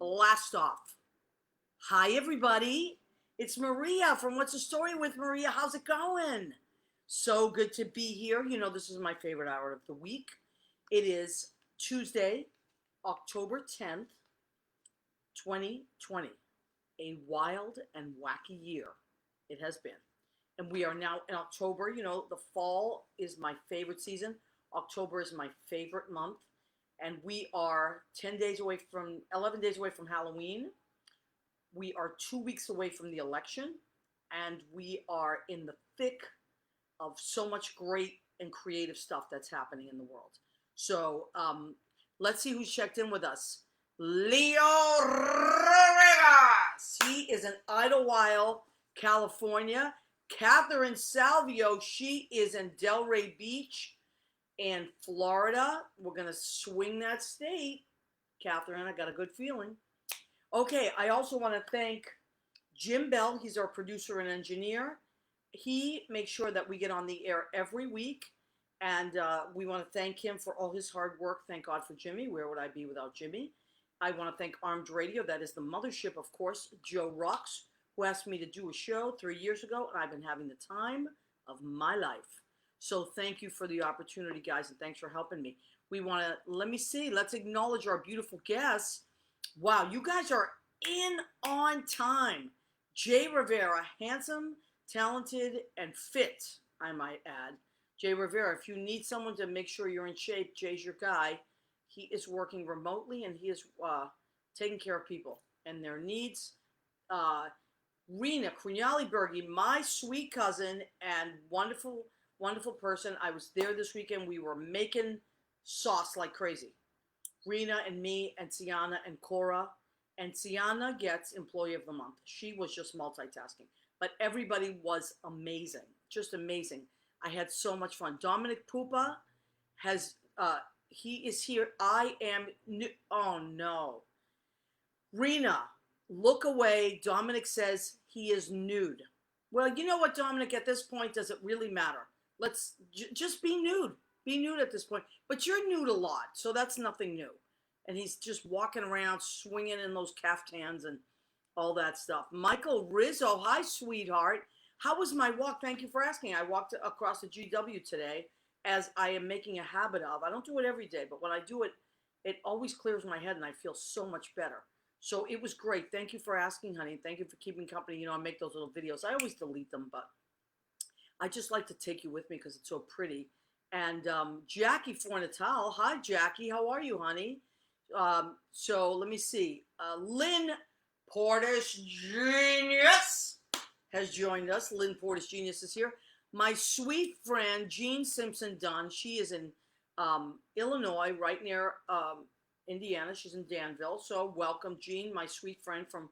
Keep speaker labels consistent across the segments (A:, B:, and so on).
A: blast off. Hi, everybody. It's Maria from What's the Story with Maria. How's it going? So good to be here. You know, this is my favorite hour of the week. It is Tuesday, October 10th, 2020. A wild and wacky year it has been. And we are now in October. You know, the fall is my favorite season. October is my favorite month. And we are 11 days away from Halloween. We are 2 weeks away from the election. And we are in the thick of so much great and creative stuff that's happening in the world. So let's see who's checked in with us. Leo Rivas. He is in Idlewild, California. Catherine Salvio, she is in Delray Beach in Florida. We're going to swing that state. Catherine, I got a good feeling. Okay, I also want to thank Jim Bell. He's our producer and engineer. He makes sure that we get on the air every week. And we want to thank him for all his hard work. Thank God for Jimmy. Where would I be without Jimmy? I want to thank Armed Radio. That is the mothership, of course. Joe Rocks, who asked me to do a show 3 years ago. And I've been having the time of my life. So thank you for the opportunity, guys. And thanks for helping me. We want to, let's acknowledge our beautiful guests. Wow, you guys are in on time. Jay Rivera, handsome, talented, and fit, I might add. Jay Rivera, if you need someone to make sure you're in shape, Jay's your guy. He is working remotely, and he is taking care of people and their needs. Rena Krunyali-Berge, my sweet cousin and wonderful, wonderful person. I was there this weekend. We were making sauce like crazy. Rena and me and Sienna and Cora. And Sienna gets Employee of the Month. She was just multitasking. But everybody was amazing. Just amazing. I had so much fun. Dominic Pupa has, he is here. I am, oh no. Rena, look away. Dominic says he is nude. Well, you know what, Dominic, at this point, does it really matter? Let's just be nude. Be nude at this point. But you're nude a lot, so that's nothing new. And he's just walking around, swinging in those caftans and all that stuff. Michael Rizzo, hi, sweetheart. How was my walk? Thank you for asking. I walked across the GW today, as I am making a habit of. I don't do it every day, but when I do it, it always clears my head, and I feel so much better. So it was great. Thank you for asking, honey. Thank you for keeping company. You know, I make those little videos. I always delete them, but I just like to take you with me because it's so pretty. And Jackie Fornatal. Hi, Jackie. How are you, honey? So let me see. Lynn Portis Genius has joined us. Lynn Portis Genius is here. My sweet friend, Jean Simpson Dunn. She is in Illinois, right near Indiana. She's in Danville. So welcome, Jean, my sweet friend from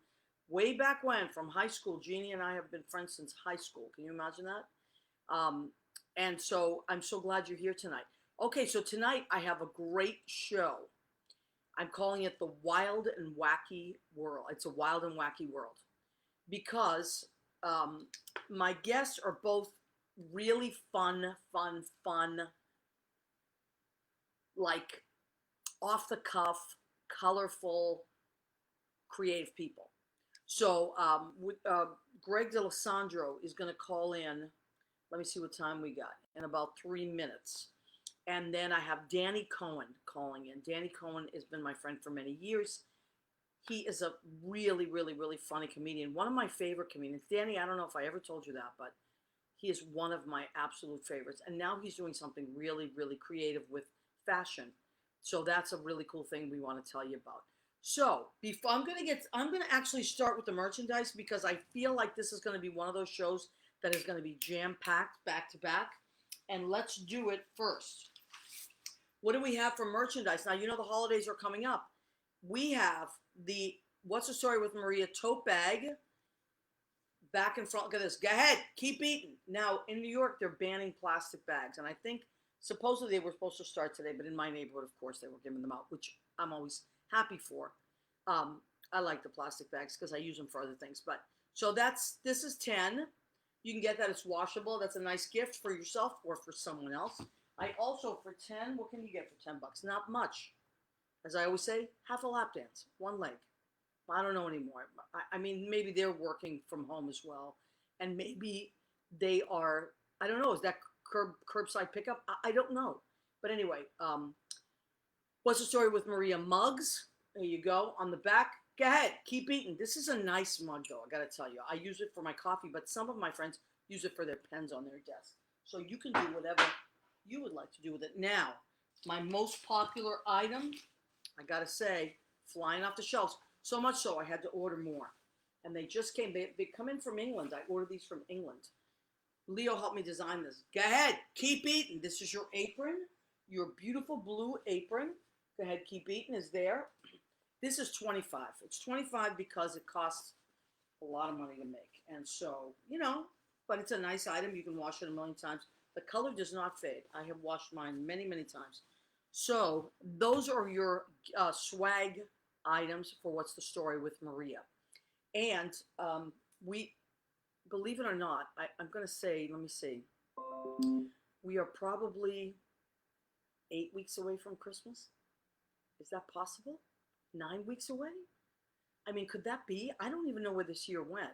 A: way back when, from high school. Jeannie and I have been friends since high school. Can you imagine that? And so I'm so glad you're here tonight. Okay, so tonight I have a great show. I'm calling it the Wild and Wacky World. It's a wild and wacky world because my guests are both really fun, like off the cuff, colorful, creative people. So Greg DeLisandro is going to call in. Let me see what time we got. In about 3 minutes. And then I have Danny Cohen calling in. Danny Cohen has been my friend for many years. He is a really, really, really funny comedian. One of my favorite comedians. Danny, I don't know if I ever told you that, but he is one of my absolute favorites. And now he's doing something really, really creative with fashion. So that's a really cool thing we want to tell you about. So before I'm going to actually start with the merchandise because I feel like this is going to be one of those shows that is going to be jam-packed back to back. And let's do it first. What do we have for merchandise? Now, you know the holidays are coming up. We have the What's the Story with Maria tote bag back in front. Look at this. Go ahead. Keep eating. Now, in New York, they're banning plastic bags. And I think supposedly they were supposed to start today, but in my neighborhood, of course, they were giving them out, which I'm always happy for. I like the plastic bags because I use them for other things. But so this is 10. You can get that. It's washable. That's a nice gift for yourself or for someone else. I also, for 10, what can you get for $10? Not much. As I always say, half a lap dance, one leg. I don't know anymore. I mean, maybe they're working from home as well, and maybe they are. I don't know. Is that curbside pickup? I don't know. But anyway, what's the story with Maria mugs? There you go on the back. Go ahead, keep eating. This is a nice mug, though. I gotta tell you, I use it for my coffee, but some of my friends use it for their pens on their desk. So you can do whatever you would like to do with it. Now, my most popular item, I gotta say, flying off the shelves. So much so I had to order more. And they just came. They come in from England. I ordered these from England. Leo helped me design this. Go ahead, keep eating. This is your apron, your beautiful blue apron. Go ahead, keep eating is there. This is 25. It's 25 because it costs a lot of money to make. And so, but it's a nice item. You can wash it a million times. The color does not fade. I have washed mine many, many times. So those are your swag items for What's the Story with Maria. And we, believe it or not, I'm going to say, let me see, we are probably 8 weeks away from Christmas. Is that possible? 9 weeks away? I mean, could that be? I don't even know where this year went.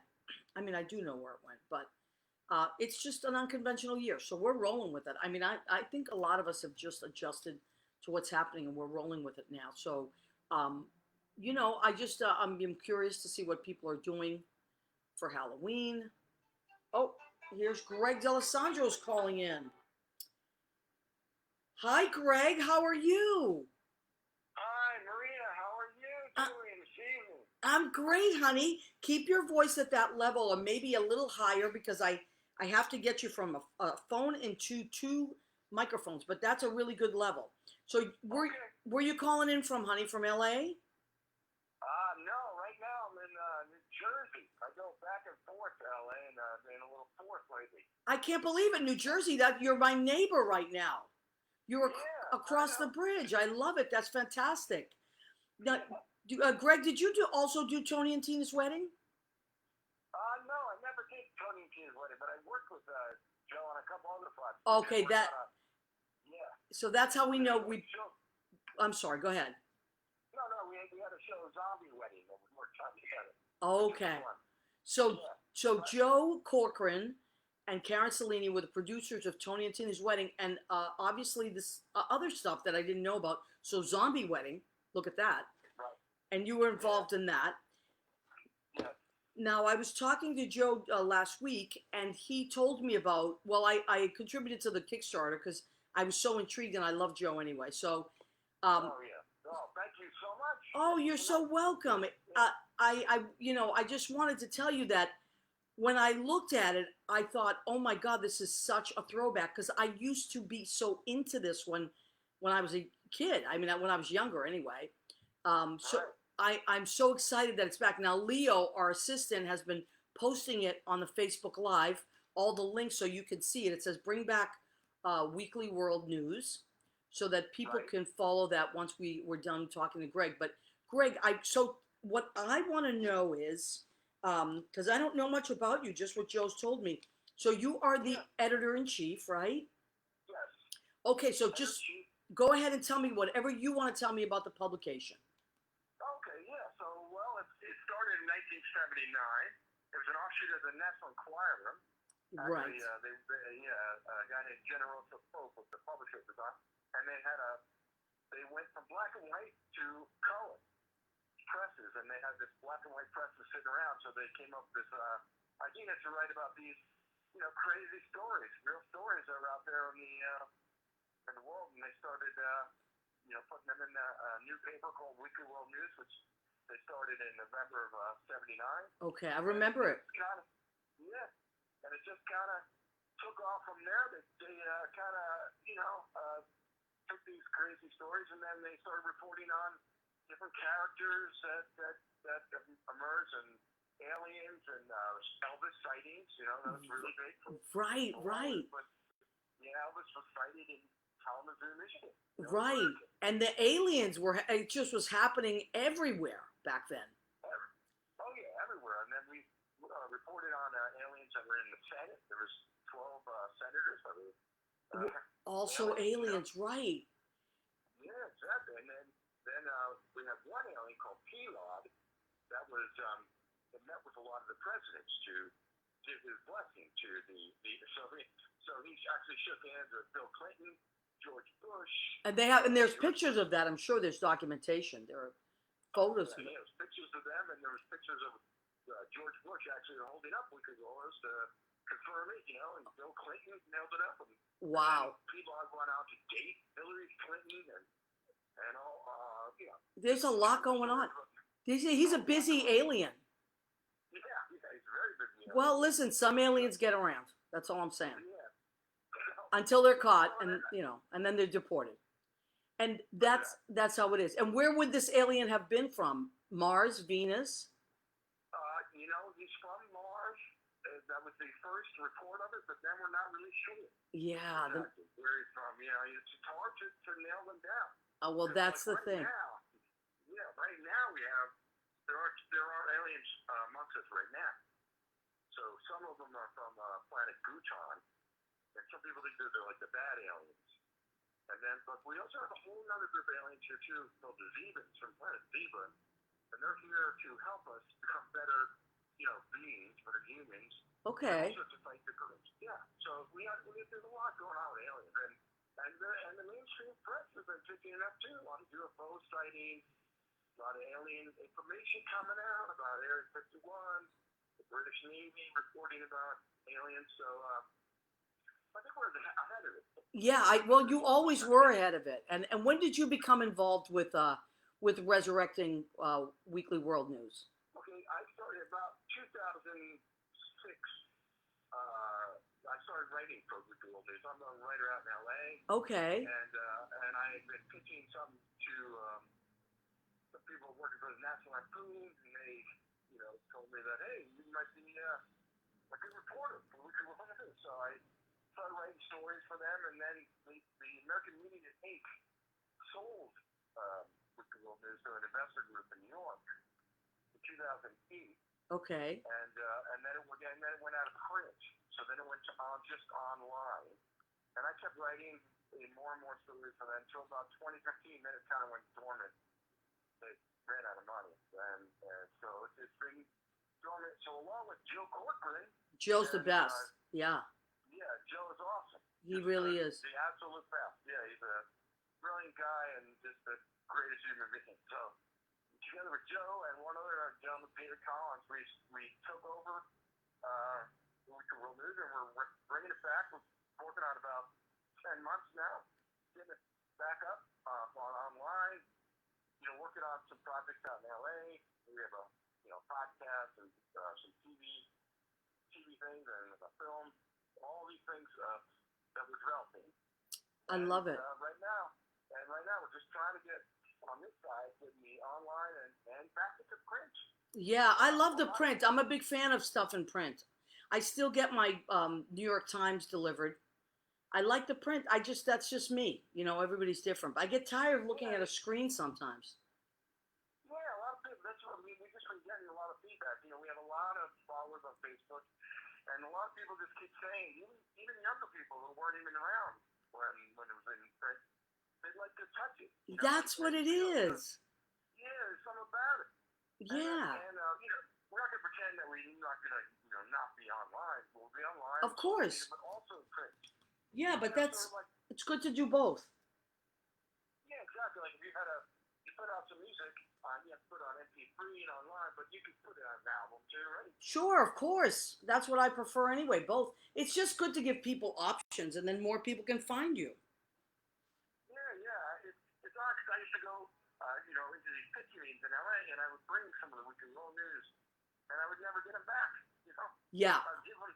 A: I mean, I do know where it went, but it's just an unconventional year. So we're rolling with it. I mean, I think a lot of us have just adjusted to what's happening and we're rolling with it now. So, I just, I'm curious to see what people are doing for Halloween. Oh, here's Greg D'Alessandro's calling in. Hi, Greg. How are you?
B: Hi, Maria. How are you doing this evening?
A: I'm great, honey. Keep your voice at that level or maybe a little higher because I have to get you from a phone into two microphones, but that's a really good level. So were you calling in from, honey, from LA?
B: No. Right now I'm in New Jersey. I go back and forth to LA and been a little forth lately.
A: I can't believe it, New Jersey. That you're my neighbor right now. You're across the bridge. I love it. That's fantastic. Now, Greg, did you also do Tony and Tina's wedding?
B: No, I never did Tony and Tina's wedding, but I worked with Joe on a couple other projects.
A: Okay,
B: yeah.
A: So that's how we know we. I'm sorry. Go ahead.
B: No, we had a show, Zombie Wedding, that we worked on together.
A: Okay. So Joe Corcoran and Karen Cellini were the producers of Tony and Tina's wedding, and obviously this other stuff that I didn't know about. So Zombie Wedding, look at that.
B: Right.
A: And you were involved in that.
B: Yeah.
A: Now, I was talking to Joe last week, and he told me about, well, I contributed to the Kickstarter because I was so intrigued, and I love Joe anyway. So,
B: oh, yeah. Oh, thank you so much.
A: Oh, you're so welcome. I just wanted to tell you that when I looked at it, I thought, oh my God, this is such a throwback because I used to be so into this when I was a kid. I mean, when I was younger anyway. So I'm so excited that it's back. Now, Leo, our assistant, has been posting it on the Facebook Live, all the links so you can see it. It says bring back Weekly World News so that people can follow that once we're done talking to Greg. But Greg, so what I want to know is, because I don't know much about you, just what Joe's told me. So you are the editor-in-chief, right?
B: Yes.
A: Okay, so just go ahead and tell me whatever you want to tell me about the publication.
B: Okay, yeah. So, it started in 1979. It was an offshoot of the National Enquirer.
A: Right.
B: Actually, a guy named Generoso Pope was the publisher at the time, and they went from black and white to color presses, and they had this black and white presses sitting around, so they came up with this idea to write about these, crazy stories, real stories that are out there in the world, and they started, putting them in a new paper called Weekly World News, which they started in November of '79.
A: Okay, I remember it.
B: And it just kind of took off from there. They kind of, took these crazy stories, and then they started reporting on different characters that emerged, and aliens, and Elvis sightings. That was really big.
A: Right.
B: But, Elvis was sighted in Kalamazoo, Michigan.
A: Right, and the aliens it just was happening everywhere back then.
B: Oh, yeah, everywhere. And then we reported on aliens that were in the Senate. There was 12 senators that were
A: also aliens, right?
B: Yeah, exactly. And then we have one alien called P-Lod that was it met with a lot of the presidents to give his blessing to so he actually shook hands with Bill Clinton, George Bush.
A: And there's pictures of that. I'm sure there's documentation. There are photos of it.
B: Yeah, there's pictures of them, and there was pictures of George Bush actually holding up Wicked Rollers to confirm it, and Bill Clinton nailed it up. And
A: Wow.
B: people have gone out to date Hillary Clinton and all,
A: There's a lot going on. He's a busy alien.
B: Yeah, he's very busy.
A: Well, listen, some aliens get around. That's all I'm saying.
B: Yeah.
A: Until they're caught, and and then they're deported. And that's how it is. And where would this alien have been from? Mars, Venus?
B: He's from Mars. That was the first report of it, but then we're not really sure.
A: Yeah.
B: Exactly where he's from. It's hard to nail them down.
A: Oh, well, that's the thing.
B: Right now there are aliens amongst us right now. So some of them are from planet Bhutan, and some people think they're like the bad aliens. And then, but we also have a whole other group of aliens here too, called the Zebans from planet Zebra, and they're here to help us become better, beings, better humans.
A: Okay.
B: And also to fight the groups. Yeah. So there's a lot going on with aliens, and the mainstream press has been picking it up too. A lot of UFO sightings, a lot of alien information coming out about Area 51, the British Navy reporting about aliens. So I think we're ahead of it.
A: Yeah, well, you always were ahead of it. And when did you become involved with resurrecting Weekly World News?
B: Okay, I started about 2006. I started writing for Weekly World News. I'm a writer out in LA.
A: Okay.
B: And I had been pitching something to some people working for the National Lampoon, and they, told me that, hey, you might be a good reporter for Weekly World News. So I started writing stories for them, and then the American Media Inc. sold Weekly World News to an investor group in New York in 2008.
A: Okay.
B: And then it went out of print. So then it went to just online. And I kept writing more and more stories for them until about 2015. Then it kind of went dormant. They ran out of money. And so it's been dormant. So along with Joe Corcoran.
A: Joe's the best. Yeah.
B: Yeah, Joe is awesome.
A: He really is.
B: The absolute best. Yeah, he's a brilliant guy and just the greatest human being. So together with Joe and one other gentleman, Peter Collins, we took over Weekly World News, and we're bringing it back. We're working on about 10 months now, getting it back up online. Working on some projects out in LA. We have a podcast and some TV things and a film. All these things that we're developing.
A: I love it.
B: Right now we're just trying to get on this side, getting the online and back into print.
A: Yeah, I love the print. I'm a big fan of stuff in print. I still get my New York Times delivered. I like the print. That's just me. Everybody's different. I get tired of looking at a screen sometimes.
B: Yeah, a lot of people. That's what we just been getting a lot of feedback. We have a lot of followers on Facebook, and a lot of people just keep saying, even younger people who weren't even around when it was in print, they'd like to touch it.
A: That's what it is.
B: Yeah, there's something about it.
A: Yeah.
B: And we're not going to pretend that we're not going to, not be online. We'll be online.
A: Of course.
B: But also in print.
A: Yeah, but it's good to do both.
B: Yeah, exactly. Like if you put out some music, you have to put it on MP3 and online, but you can put it on an album too, right?
A: Sure, of course. That's what I prefer anyway. Both. It's just good to give people options, and then more people can find you.
B: Yeah. It's odd because I used to go, into these pitch meetings in LA, and I would bring some of the Weekly World News, and I would never get them back.
A: Yeah.
B: I'd give them.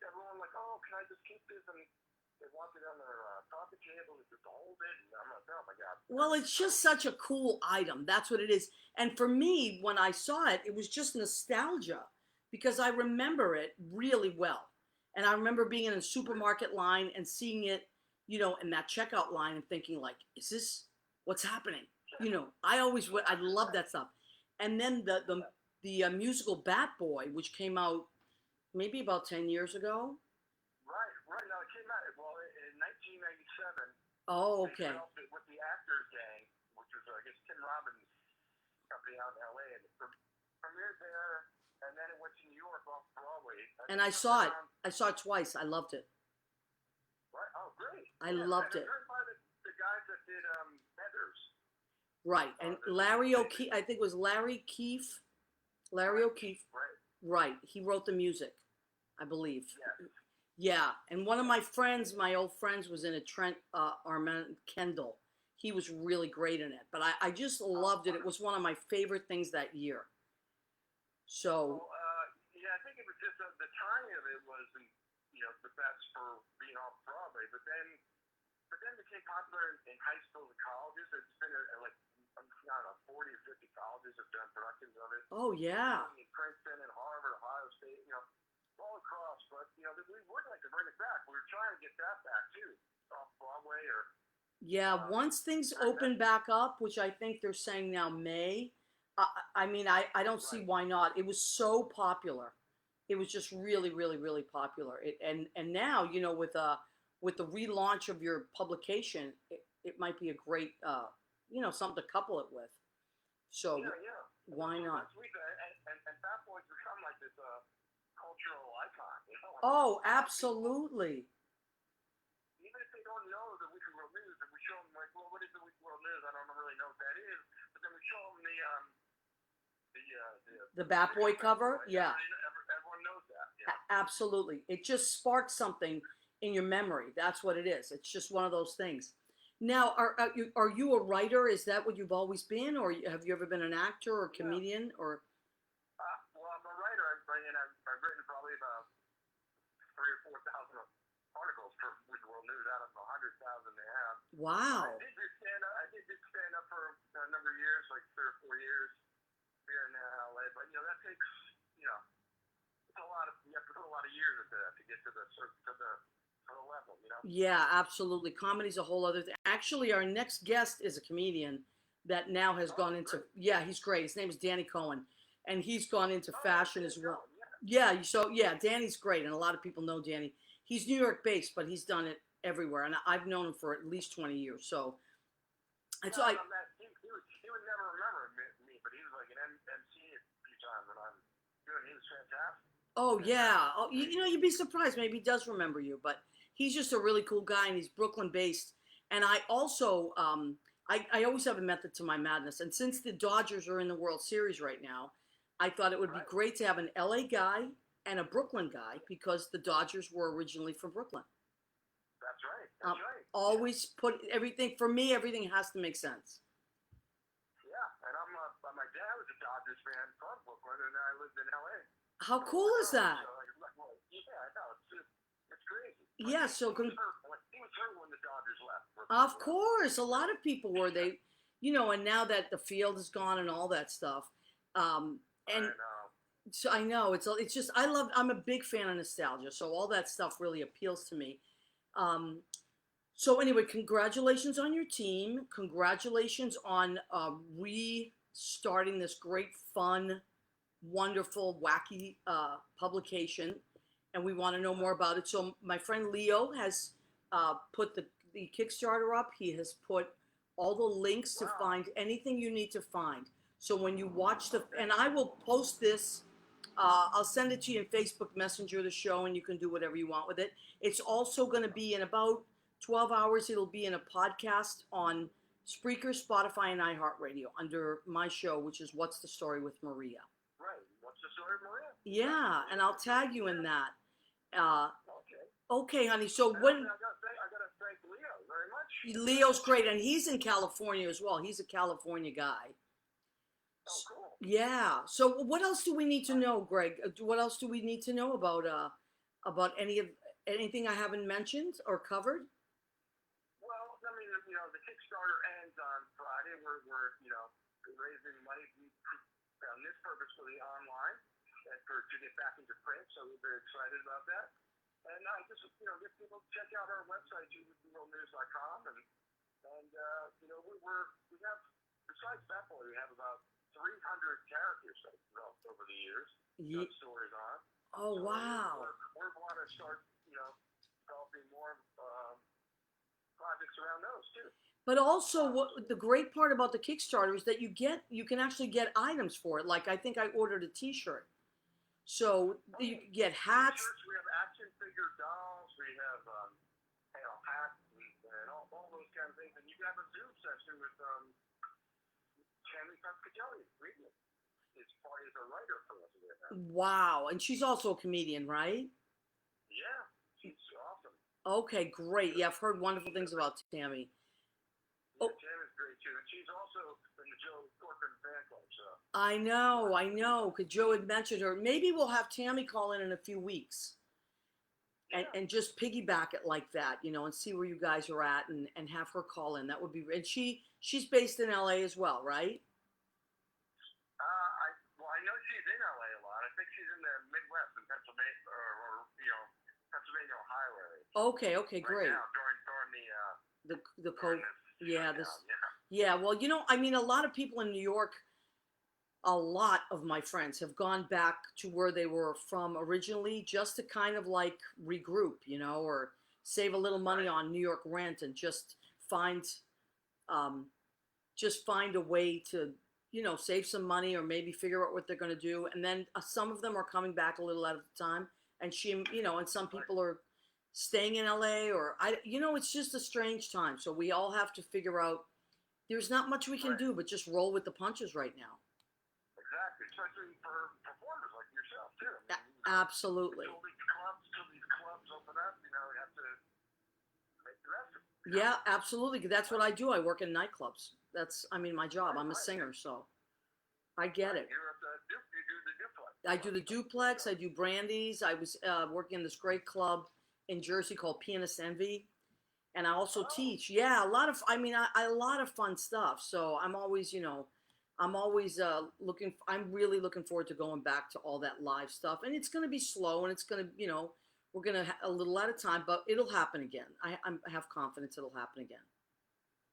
B: Everyone like, oh, can I just keep this? And they want it on their coffee table, just hold it, and I'm like, oh my god.
A: Well, it's just such a cool item. That's what it is. And for me, when I saw it, it was just nostalgia because I remember it really well. And I remember being in a supermarket line and seeing it, in that checkout line and thinking like, is this what's happening? I love that stuff. And then the musical Bat Boy, which came out maybe about 10 years ago.
B: Right. Now it came out in 1997.
A: Oh, okay.
B: They developed it with the Actors Gang, which was I guess Tim Robbins' company out in LA, and great.
A: And I saw it. I saw it twice. I loved it.
B: Right? Oh, great.
A: I loved it.
B: Written by the guys that did Heathers.
A: Right. And Larry O'Keefe, I think it was Larry Keefe. Larry O'Keefe.
B: Right.
A: Right. He wrote the music, I believe.
B: Yes.
A: Yeah. And one of my friends, my old friends, was in it, Trent Armand Kendall. He was really great in it. But I just loved it. It was one of my favorite things that year. So.
B: Well, yeah, I think it was just the timing of it wasn't, the best for being off Broadway. But then it became popular in high schools and colleges. It's been like, I don't know, 40 or 50 colleges have done productions of it.
A: Oh, yeah.
B: In Princeton and Harvard, Ohio State, all across. But, we would like to bring it back. We were trying to get that back, too, off Broadway or.
A: Yeah, once things open back up, which I think they're saying now May, I mean, I don't see why not. It was so popular. It was just really, really, really popular. And now, with the relaunch of your publication, it might be a great, something to couple it with. So
B: Yeah.
A: Why not?
B: And Fat Boys become like this cultural icon.
A: Oh, absolutely.
B: Even if they don't know the Weekly World News, and we show them like, well, what is the Weekly World News? I don't really know what that is. But then we show them
A: the Bat Boy cover, yeah.
B: Everyone knows that. Yeah.
A: Absolutely. It just sparks something in your memory. That's what it is. It's just one of those things. Now, are you a writer? Is that what you've always been, or have you ever been an actor or comedian, or?
B: Well, I'm a writer. I've written probably about 3,000 or 4,000 articles for Weekly World News out of the 100,000 they have.
A: Wow.
B: I did do stand up for a number of years, like 3 or 4 years here in LA. But that takes it's a lot of you have to put a lot of years into that to get to the level.
A: Yeah, absolutely. Comedy's a whole other thing. Actually, our next guest is a comedian that now has gone into.
B: Great.
A: Yeah, he's great. His name is Danny Cohen, and he's gone into fashion as well.
B: Yeah.
A: Yeah, so yeah, Danny's great, and a lot of people know Danny. He's New York based, but he's done it everywhere, and I've known him for at least 20 years. So,
B: He would never remember me, but he was like an MC a few times when I'm doing. He was fantastic.
A: Oh yeah, you'd be surprised. Maybe he does remember you, but he's just a really cool guy, and he's Brooklyn based. And I also, I always have a method to my madness. And since the Dodgers are in the World Series right now, I thought it would be great to have an LA guy and a Brooklyn guy because the Dodgers were originally from Brooklyn.
B: That's right. That's right.
A: Always put everything, for me, everything has to make sense.
B: Yeah, and my dad was a Dodgers fan from Brooklyn, and I lived in LA.
A: How cool is that?
B: Yeah, I know. It's crazy.
A: Yeah, so
B: he was hurt when the Dodgers left.
A: Of course, a lot of people were. And now that the field is gone and all that stuff, and
B: I know.
A: so I know it's just I'm a big fan of nostalgia, so all that stuff really appeals to me. So anyway, congratulations on your team. Congratulations on restarting this great, fun, wonderful, wacky publication, and we want to know more about it. So my friend Leo has put the Kickstarter up. He has put all the links to find anything you need to find. So when you watch and I will post this, I'll send it to you in Facebook Messenger, the show, and you can do whatever you want with it. It's also going to be in about 12 hours. It'll be in a podcast on Spreaker, Spotify, and iHeartRadio under my show, which is What's the Story with Maria.
B: Right. What's the Story with Maria?
A: Yeah, and I'll tag you in that. Okay, honey. So
B: I gotta thank Leo very much.
A: Leo's great, and he's in California as well. He's a California guy.
B: Oh, cool.
A: Yeah. So what else do we need to know, Greg? What else do we need to know about anything I haven't mentioned or covered?
B: Well, I mean, the Kickstarter ends on Friday. We're raising money on this purpose for the online and to get back into print. So we're very excited about that. And just get people to check out our website, GWorldNews.com, and we have, besides that boy, we have about 300 characters that we've developed over the years. Stories on.
A: Oh,
B: so
A: wow.
B: We're going to start, developing more projects around those too.
A: But also, what the great part about the Kickstarter is that you can actually get items for it. Like I think I ordered a T-shirt. So you can get hats.
B: T-shirts, we have action figure dolls, we have hats and all those kind of things. And you have a Zoom session with Tammy Pescatelli, is a writer for us right now.
A: Wow, and she's also a comedian, right?
B: Yeah, she's awesome.
A: Okay, great. Yeah, I've heard wonderful things about Tammy.
B: Yeah, Tammy's great too, and she's also in the Joe Corcoran fan club. So
A: I know. Because Joe had mentioned her. Maybe we'll have Tammy call in a few weeks. And just piggyback it like that, and see where you guys are at and have her call in. That would be, and she's based in LA as well, right?
B: I know she's in LA a lot. I think she's in the Midwest in Pennsylvania or Pennsylvania, Ohio area.
A: Okay,
B: right
A: great.
B: Now, during
A: The code, yeah,
B: this.
A: yeah. Well, I mean, a lot of people in New York, a lot of my friends have gone back to where they were from originally, just to kind of like regroup, or save a little money on New York rent and find, um, just find a way to, save some money or maybe figure out what they're going to do. And then some of them are coming back a little at a time. And and some people are staying in LA it's just a strange time. So we all have to figure out there's not much we can do, but just roll with the punches right now.
B: Exactly, especially for performers like yourself too.
A: Absolutely.
B: Till these clubs open up, you have to make the rest of it.
A: Yeah, absolutely. That's what I do. I work in nightclubs. That's, my job. I'm a singer, so I get it.
B: You do the duplex.
A: I do the duplex. I do Brandy's. I was working in this great club in Jersey called Pianist Envy, and I also teach. Yeah, a lot of. A lot of fun stuff. So I'm always, looking. I'm really looking forward to going back to all that live stuff, and it's going to be slow, and it's going to, we're going to a little at a time, but it'll happen again. I have confidence it'll happen again.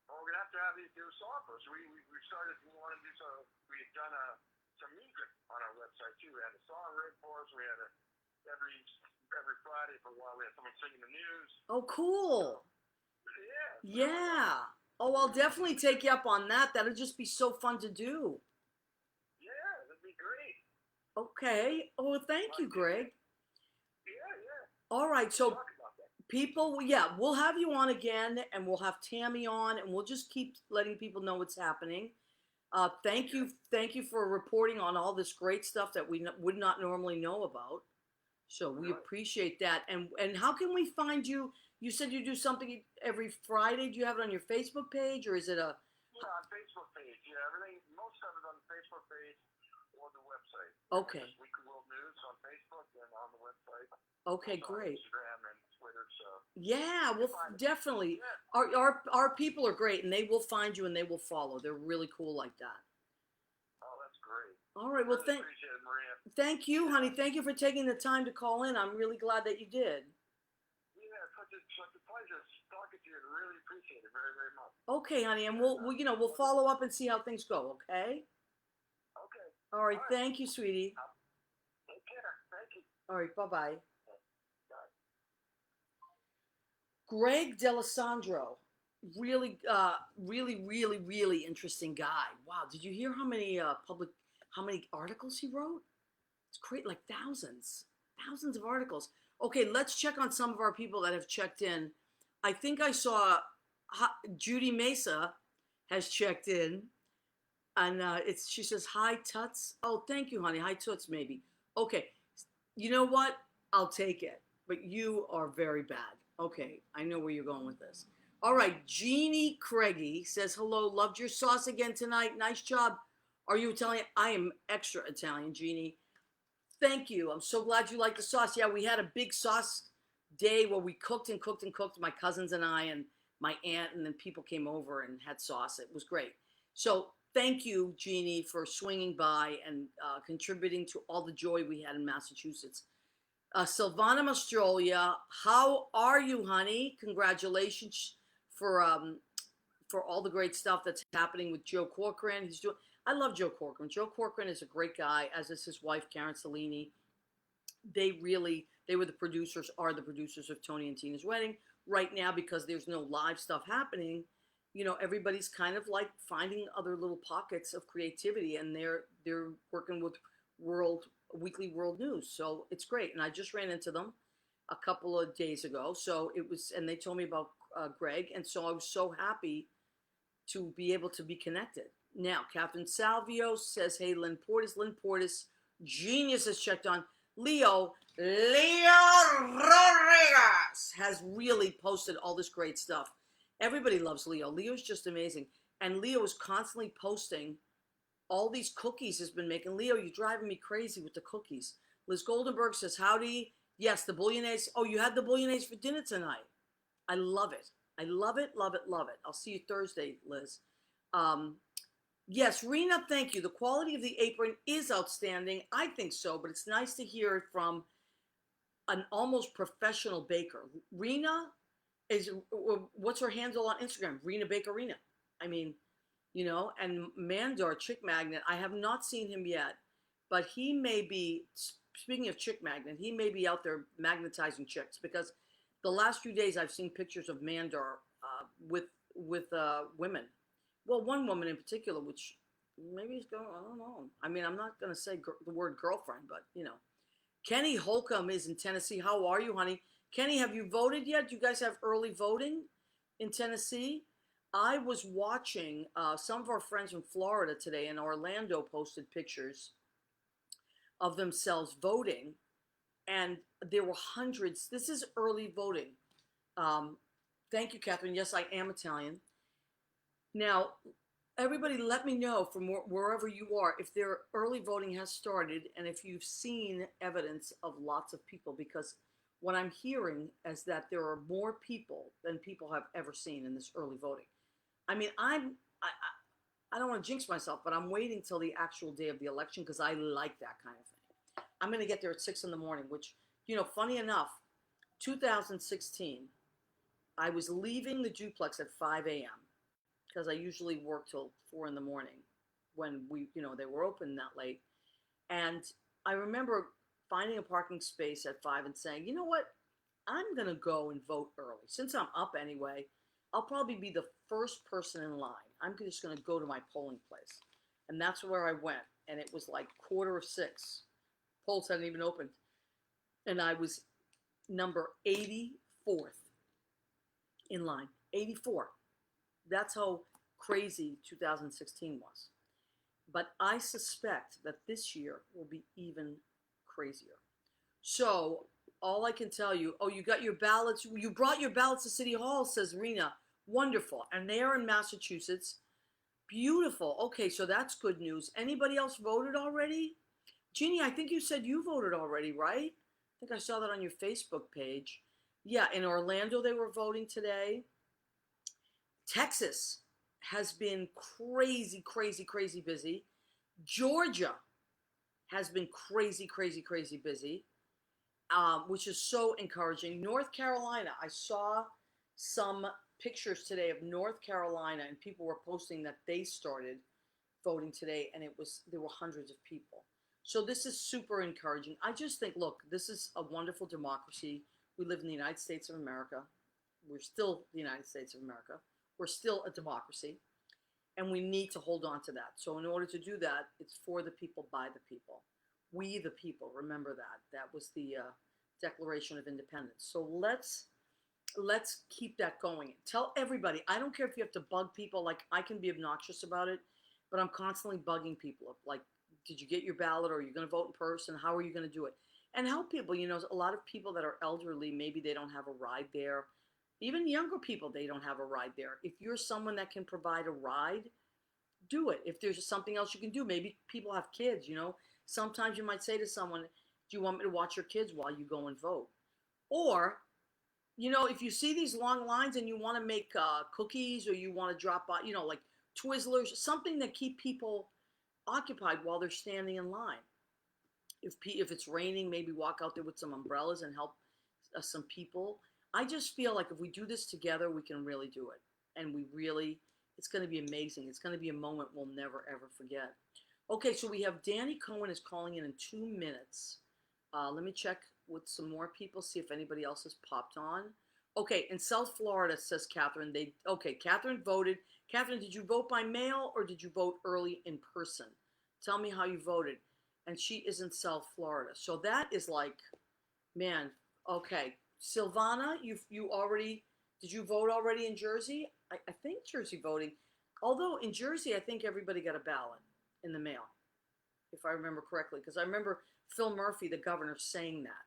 B: Well, we're gonna have to have you do a song first. We started. We wanted to do so. We had done some music on our website too. We had a song written for us. We had every Friday for a while. We had someone singing the news.
A: Oh, cool.
B: Yeah.
A: Yeah. Oh, I'll definitely take you up on that. That'll just be so fun to do.
B: Yeah, that'd be great.
A: Okay. Oh, thank you, Greg.
B: Yeah.
A: All right. So people, we'll have you on again, and we'll have Tammy on, and we'll just keep letting people know what's happening. Thank you for reporting on all this great stuff that we would not normally know about. So we appreciate that. And how can we find you? You said you do something every Friday. Do you have it on your Facebook page, or is it a?
B: Yeah, on Facebook page. Yeah, most of it on the Facebook page or the website.
A: Okay.
B: Weekly World News on Facebook and on the website.
A: Okay, great.
B: Instagram and Twitter. So.
A: Yeah, well, definitely.
B: Yeah.
A: Our people are great, and they will find you and they will follow. They're really cool like that.
B: Oh, that's great.
A: All right. Well,
B: appreciate it, Maria.
A: Thank you, honey. Thank you for taking the time to call in. I'm really glad that you did.
B: Yeah, such a pleasure talking to you. I really appreciate it very, very much.
A: Okay, honey, and we'll follow up and see how things go. Okay.
B: Okay.
A: All right. Thank you, sweetie.
B: Take care. Thank you.
A: All right. Bye-bye.
B: Bye.
A: Greg D'Alessandro, really, really interesting guy. Wow. Did you hear how many articles he wrote? It's great, like thousands of articles. Okay, let's check on some of our people that have checked in. I think I saw Judy Mesa has checked in, and she says hi Tuts. Oh, thank you, honey. Hi Tuts, maybe. Okay, you know what? I'll take it. But you are very bad. Okay, I know where you're going with this. All right, Jeannie Craigie says hello. Loved your sauce again tonight. Nice job. Are you Italian? I am extra Italian, Jeannie. Thank you. I'm so glad you like the sauce. Yeah, we had a big sauce day where we cooked and cooked and cooked, my cousins and I and my aunt, and then people came over and had sauce. It was great. So thank you, Jeannie, for swinging by and contributing to all the joy we had in Massachusetts. Sylvana Mastrolia, how are you, honey? Congratulations for all the great stuff that's happening with Joe Corcoran. I love Joe Corcoran. Joe Corcoran is a great guy, as is his wife, Karen Cellini. They were the producers of Tony and Tina's wedding. Right now, because there's no live stuff happening, everybody's kind of like finding other little pockets of creativity, and they're working with weekly world news. So it's great. And I just ran into them a couple of days ago. So it was, and they told me about Greg. And so I was so happy to be able to be connected. Now, Captain Salvio says, hey, Lynn Portis, genius has checked on. Leo Rodriguez has really posted all this great stuff. Everybody loves Leo. Leo's just amazing. And Leo is constantly posting all these cookies has been making. Leo, you're driving me crazy with the cookies. Liz Goldenberg says, howdy. Yes, the bouillabaisse. Oh, you had the bouillabaisse for dinner tonight. I love it. I love it, love it, love it. I'll see you Thursday, Liz. Yes, Rena, thank you. The quality of the apron is outstanding. I think so, but it's nice to hear it from an almost professional baker. Rena is, what's her handle on Instagram? Rena Bakerina. I mean, you know, and Mandar, Chick Magnet, I have not seen him yet, but he may be, speaking of Chick Magnet, he may be out there magnetizing chicks, because the last few days I've seen pictures of Mandar with women. Well, one woman in particular, which maybe he's going, I don't know. I mean, I'm not going to say the word girlfriend, but, you know. Kenny Holcomb is in Tennessee. How are you, honey? Kenny, have you voted yet? Do you guys have early voting in Tennessee? I was watching some of our friends from Florida today, in Orlando, posted pictures of themselves voting, and there were hundreds. This is early voting. Thank you, Catherine. Yes, I am Italian. Now, everybody let me know from wherever you are if their early voting has started and if you've seen evidence of lots of people, because what I'm hearing is that there are more people than people have ever seen in this early voting. I mean, I don't want to jinx myself, but I'm waiting till the actual day of the election because I like that kind of thing. I'm going to get there at 6 in the morning, which, you know, funny enough, 2016, I was leaving the duplex at 5 a.m. because I usually work till 4 in the morning when they were open that late. And I remember finding a parking space at 5 and saying, you know what, I'm going to go and vote early. Since I'm up anyway, I'll probably be the first person in line. I'm just going to go to my polling place. And that's where I went. And it was like 5:45. Polls hadn't even opened. And I was number 84th in line. 84. That's how crazy 2016 was. But I suspect that this year will be even crazier. So all I can tell you, oh, you got your ballots. You brought your ballots to City Hall, says Rena. Wonderful. And they are in Massachusetts. Beautiful. Okay, so that's good news. Anybody else voted already? Jeannie, I think you said you voted already, right? I think I saw that on your Facebook page. Yeah, in Orlando they were voting today. Texas has been crazy, crazy, crazy busy. Georgia has been crazy, crazy, crazy busy, which is so encouraging. North Carolina, I saw some pictures today of North Carolina, and people were posting that they started voting today, and there were hundreds of people. So this is super encouraging. I just think, look, this is a wonderful democracy. We live in the United States of America. We're still the United States of America. We're still a democracy, and we need to hold on to that. So in order to do that, it's for the people, by the people. We the people, remember that. That was the Declaration of Independence. So let's keep that going. Tell everybody. I don't care if you have to bug people. Like, I can be obnoxious about it, but I'm constantly bugging people. Like, did you get your ballot? Or are you going to vote in person? How are you going to do it? And help people. You know, a lot of people that are elderly, maybe they don't have a ride there. Even younger people, they don't have a ride there. If you're someone that can provide a ride, do it. If there's something else you can do, maybe people have kids, you know. Sometimes you might say to someone, do you want me to watch your kids while you go and vote? Or, you know, if you see these long lines and you want to make cookies, or you want to drop by, you know, like Twizzlers, something that keep people occupied while they're standing in line. If it's raining, maybe walk out there with some umbrellas and help some people. I just feel like if we do this together, we can really do it. And it's going to be amazing. It's going to be a moment we'll never, ever forget. Okay, so we have Danny Cohen is calling in 2 minutes. Let me check with some more people, see if anybody else has popped on. Okay, in South Florida, says Catherine, Catherine voted. Catherine, did you vote by mail or did you vote early in person? Tell me how you voted. and she is in South Florida. So that is like, man, okay. Silvana, you already did you vote already in Jersey? I think Jersey voting. Although in Jersey, I think everybody got a ballot in the mail, if I remember correctly, because I remember Phil Murphy, the governor, saying that,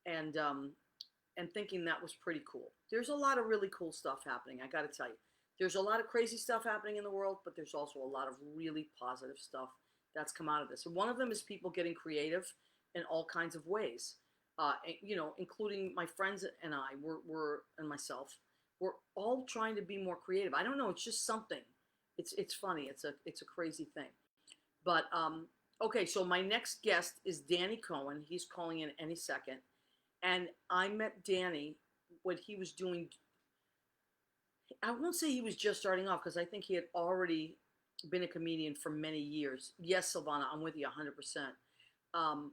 A: and thinking that was pretty cool. There's a lot of really cool stuff happening. I got to tell you, there's a lot of crazy stuff happening in the world, but there's also a lot of really positive stuff that's come out of this. And one of them is people getting creative in all kinds of ways. Including my friends and I, and myself, we're all trying to be more creative. I don't know. It's just something. It's funny. It's a crazy thing. But okay. So my next guest is Danny Cohen. He's calling in any second, and I met Danny when he was doing. I won't say he was just starting off because I think he had already been a comedian for many years. Yes, Silvana, I'm with you 100%.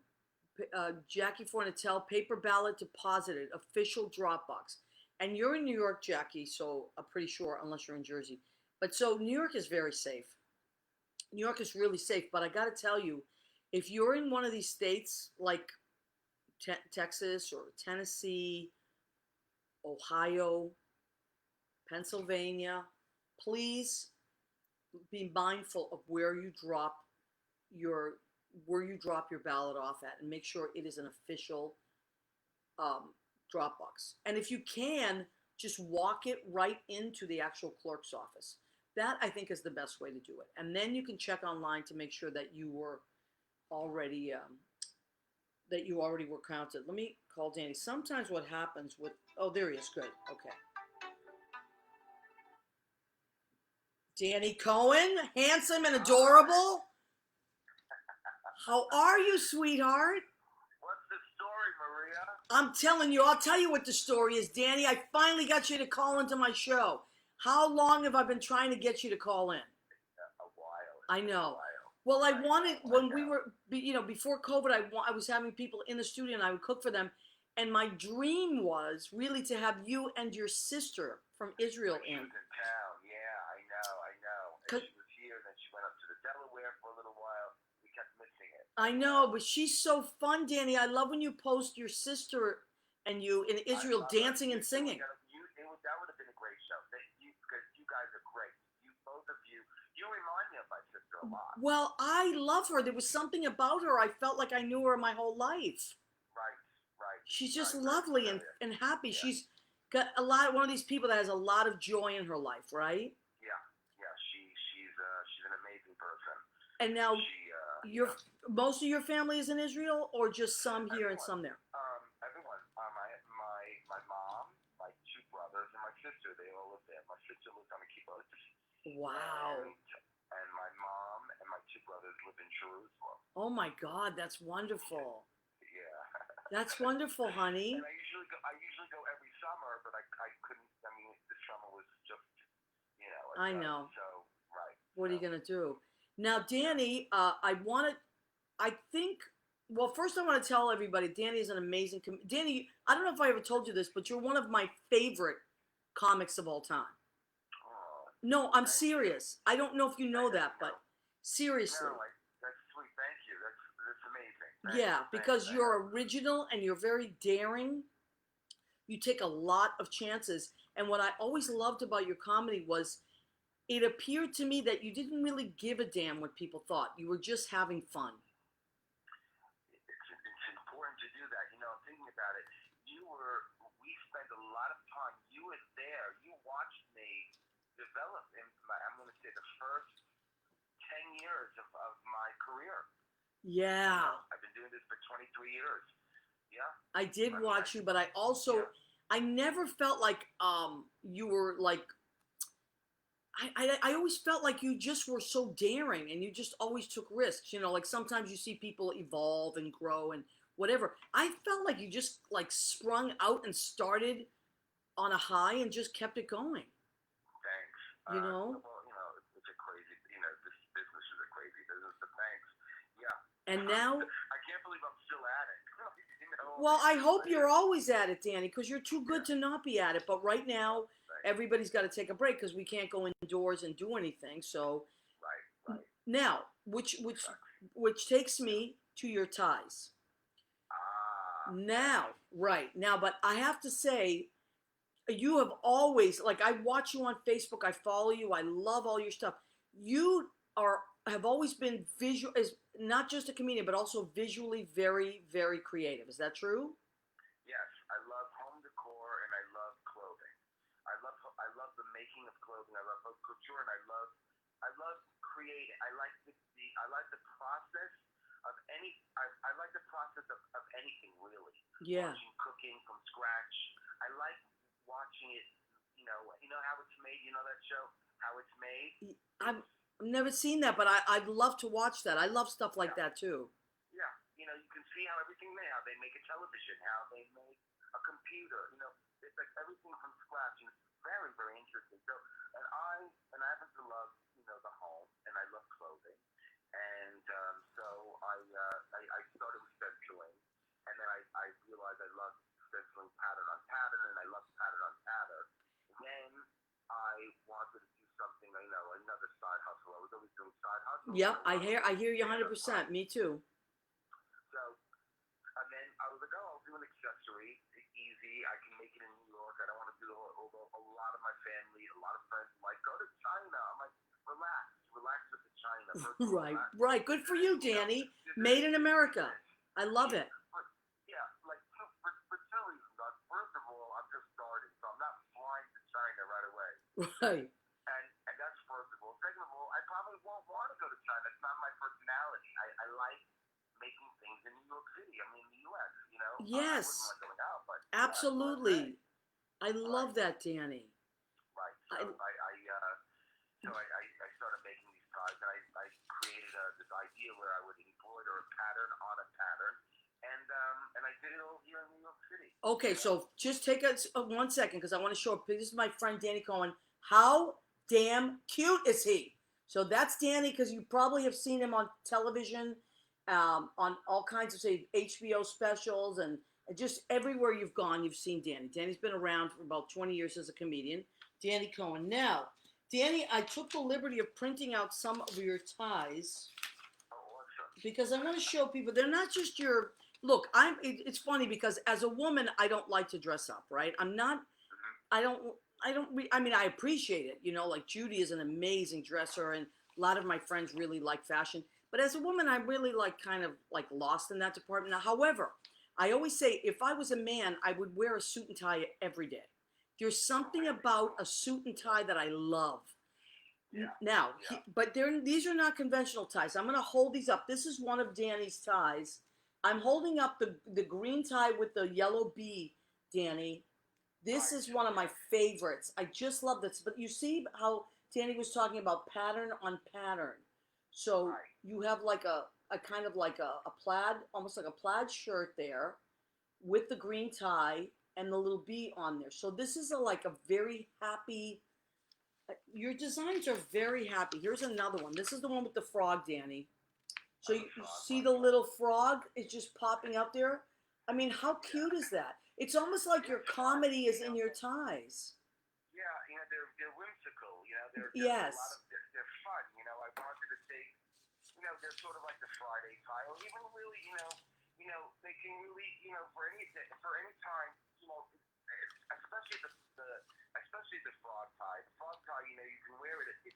A: Jackie Fornatel, paper ballot deposited, official Dropbox. And you're in New York, Jackie, so I'm pretty sure, unless you're in Jersey. But so New York is very safe. New York is really safe. But I got to tell you, if you're in one of these states like Texas or Tennessee, Ohio, Pennsylvania, please be mindful of where you drop your ballot off at, and make sure it is an official Dropbox. And if you can, just walk it right into the actual clerk's office. That, I think, is the best way to do it. And then you can check online to make sure that you were already were counted. Let me call Danny. Sometimes what happens with there he is. Good. Okay. Danny Cohen, handsome and adorable. How are you, sweetheart?
B: What's the story, Maria?
A: I'm telling you, I'll tell you what the story is, Danny. I finally got you to call into my show. How long have I been trying to get you to call in?
B: A while.
A: I know. Well, I wanted, when we were, before COVID, I was having people in the studio and I would cook for them. And my dream was really to have you and your sister from Israel in.
B: She was in town. Yeah, I know. And she was here, then she went up to the Delaware for a little while. We kept missing it.
A: I know, but she's so fun, Danny. I love when you post your sister and you in Israel dancing and singing.
B: That would have been a great show. Because you guys are great. Both of you remind me of my sister a lot.
A: Well, I love her. There was something about her. I felt like I knew her my whole life.
B: Right.
A: She's just lovely and happy. Yeah. She's got one of these people that has a lot of joy in her life, right?
B: Yeah. She's an amazing person.
A: And now, most of your family is in Israel, or just some here and some there?
B: Everyone. My mom, my two brothers, and my sister, they all live there. My sister lives on a kibbutz.
A: Wow.
B: And my mom and my two brothers live in Jerusalem.
A: Oh my God, that's wonderful.
B: Yeah.
A: That's wonderful, honey.
B: And I usually go every summer, but I couldn't. I mean, this summer was just,
A: I know.
B: So right.
A: What are you gonna do? Now, Danny, well, first I want to tell everybody, Danny is an amazing Danny, I don't know if I ever told you this, but you're one of my favorite comics of all time.
B: Oh,
A: no, I'm serious. I don't know if you know that, but seriously.
B: No, that's sweet. Thank you. That's amazing.
A: Yeah, because you're original and you're very daring. You take a lot of chances. And what I always loved about your comedy was it appeared to me that you didn't really give a damn what people thought. You were just having fun.
B: It's important to do that. I'm thinking about it. We spent a lot of time. You were there. You watched me develop I'm going to say the first 10 years of my career.
A: Yeah.
B: I've been doing this for 23 years. Yeah.
A: I did watch you, but I also, I never felt like you were like, I always felt like you just were so daring and you just always took risks. Like sometimes you see people evolve and grow and whatever. I felt like you just like sprung out and started on a high and just kept it going.
B: Thanks.
A: Well,
B: it's a crazy, this business is a crazy business, but thanks. Yeah.
A: And now.
B: I can't believe I'm still at it.
A: Well, I hope you're always at it, Danny, because you're too good to not be at it. But right now, everybody's got to take a break because we can't go indoors and do anything. So,
B: right.
A: Now, which takes me to your ties.
B: Ah.
A: Now, right now, but I have to say, you have always, like, I watch you on Facebook, I follow you, I love all your stuff. You have always been visual, is not just a comedian, but also visually very, very creative. Is that true?
B: Yes, I love home decor and I love clothing. I love the making of clothing. I love haute couture and I love creating. I like the process of I like the process of anything really.
A: Yeah.
B: Watching cooking from scratch. I like watching it. You know how it's made. You know that show, How It's Made.
A: I've never seen that, but I'd love to watch that. I love stuff like
B: Yeah.
A: that too.
B: Yeah, you can see how how they make a television, how they make a computer. It's like everything from scratch, and it's very, very interesting. So, and I happen to love, the home, and I love clothing, and so I started with stenciling, and then I realized I love stenciling pattern on pattern, and I love pattern on pattern. Then I wanted to do something, another side hustle. I was always doing side hustles.
A: Yep, I hear you 100%. Me too.
B: So, and then I was like, oh, I'll do an accessory. It's easy. I can make it in New York. I don't want to do although a lot of my family, a lot of friends are like, go to China. I'm like, relax with the China.
A: Right, right. Good for you, Danny. Made in America. I love it.
B: Yeah, like for two reasons. First of all, I'm just starting, so I'm not flying to China right away.
A: Right.
B: And that's first of all. Second of all, I probably won't want to go to China. It's not my personality. I like making things in New York City. I mean, the U.S. I
A: Yes,
B: wouldn't want going out, but
A: absolutely. I
B: right,
A: love that, Danny.
B: right. So
A: I,
B: I started making these ties, and I created this idea where I would embroider a pattern on a pattern, and I did it all here in New York City.
A: okay, so just take us 1 second because I want to show. This is my friend Danny Cohen. How damn cute is he? So that's Danny because you probably have seen him on television, on all kinds of say HBO specials and just everywhere you've gone, you've seen Danny. Danny's been around for about 20 years as a comedian. Danny Cohen. Now, Danny, I took the liberty of printing out some of your ties
B: Oh, awesome.
A: because I want to show people they're not just your look. It's funny because as a woman, I don't like to dress up, right? I'm not. I don't. I mean, I appreciate it. Like Judy is an amazing dresser, and a lot of my friends really like fashion. But as a woman, I'm really like kind of like lost in that department. Now, however, I always say if I was a man, I would wear a suit and tie every day. There's something about a suit and tie that I love.
B: Yeah.
A: Now,
B: Yeah.
A: but these are not conventional ties. I'm going to hold these up. This is one of Danny's ties. I'm holding up the green tie with the yellow bee, Danny. This is one of my favorites. I just love this. But you see how Danny was talking about pattern on pattern. So
B: Right.
A: you have like a kind of like a plaid, almost like a plaid shirt there with the green tie and the little bee on there. So this is like a very happy, your designs are very happy. Here's another one. This is the one with the frog, Danny. So you see the little frog is just popping up there? I mean, how cute is that? It's almost like your comedy is in your ties.
B: Yeah, they're whimsical. They're a
A: Yes.
B: lot of they're fun. I wanted to take, they're sort of like the Friday tie, or even really, they can really, for any time, especially especially the frog tie. The frog tie, you can wear it. It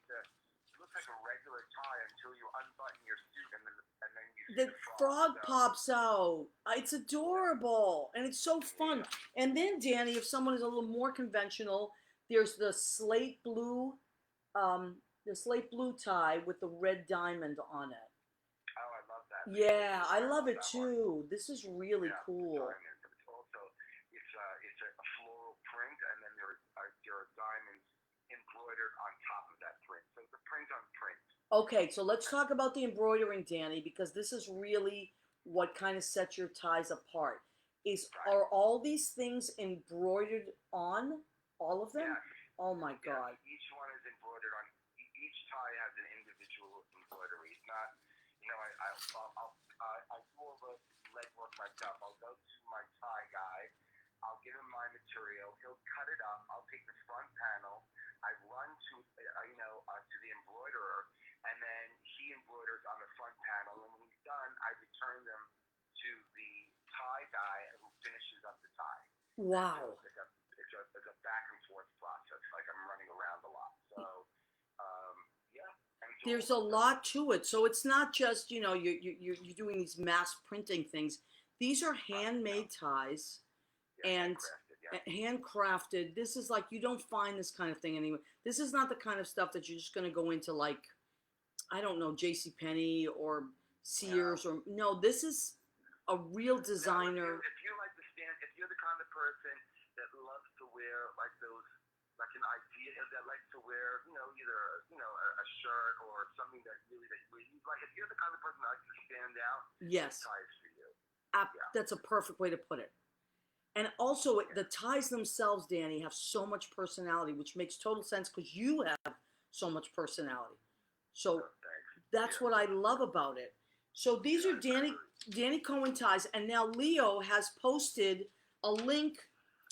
B: looks like a regular tie until you unbutton your suit, and then you see
A: The
B: the
A: frog
B: So,
A: pops out. It's adorable and it's so fun. And then, Danny, if someone is a little more conventional, there's the slate blue tie with the red diamond on it.
B: oh, I love that.
A: Yeah, I love it
B: that one.
A: too. This is really
B: Yeah,
A: cool.
B: diamond. But it's also it's a floral print, and then there are diamonds embroidered on top of that print. So it's a print on print.
A: Okay, so let's talk about the embroidering, Danny, because this is really what kind of sets your ties apart.
B: Right.
A: Are all these things embroidered on all of them?
B: Yes.
A: Oh my God.
B: Yes. Each one is embroidered on. Each tie has an individual embroidery. It's not, I do all the legwork myself. I'll go to my tie guy. I'll give him my material. He'll cut it up. I'll take the front panel. I run to to the embroiderer, and then he embroiders on the front panel. And when he's done, I return them
A: Wow.
B: It's a back and forth process. Like I'm running around a lot. So, yeah. And it's
A: There's
B: all
A: a lot to it. So it's not just, you're doing these mass printing things. These are handmade ties and
B: handcrafted, yeah.
A: handcrafted. This is like, you don't find this kind of thing anywhere. This is not the kind of stuff that you're just going to go into, like, I don't know, J.C. Penney or Sears or no, this is a real designer.
B: If you like to stand, if you're the kind of person that loves to wear like those, like an idea that likes to wear, either a shirt or something that really that you like. If you're the kind of person that likes to stand out,
A: Yes,
B: ties for you.
A: that's a perfect way to put it. And also, the ties themselves, Danny, have so much personality, which makes total sense because you have so much personality. So that's what I love about it. So these are Danny Cohen ties, and now Leo has posted a link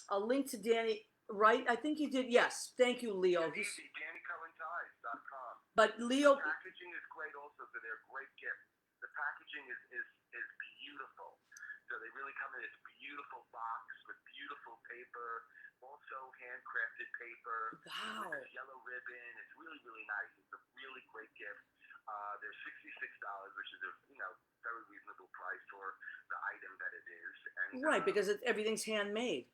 A: to Danny. Right? I think you did. Yes. Thank you, Leo.
B: Yeah, easy. DannyCohenTies.com.
A: But Leo,
B: the packaging is great also, so they're a great gift. The packaging is beautiful. So they really come in this beautiful box with beautiful paper, also handcrafted paper.
A: Wow.
B: With this yellow ribbon. It's really, really nice. It's a really great gift. They're $66, which is a very reasonable price for the item that it is. And,
A: right, because everything's handmade.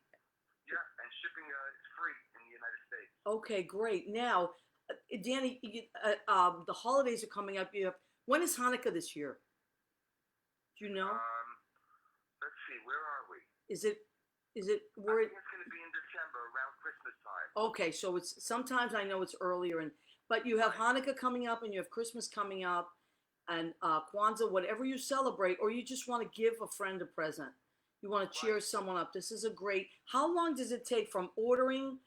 B: Yeah, and shipping is free in the United States.
A: Okay, great. Now, Danny, the holidays are coming up. When is Hanukkah this year? Do you know?
B: Let's see. Where are we?
A: Is it?
B: I think it's going to be in December, around Christmas time.
A: Okay, so it's sometimes I know it's earlier, but you have Hanukkah coming up, and you have Christmas coming up, and Kwanzaa, whatever you celebrate, or you just want to give a friend a present. You want to cheer someone up. This is a great. How long does it take from ordering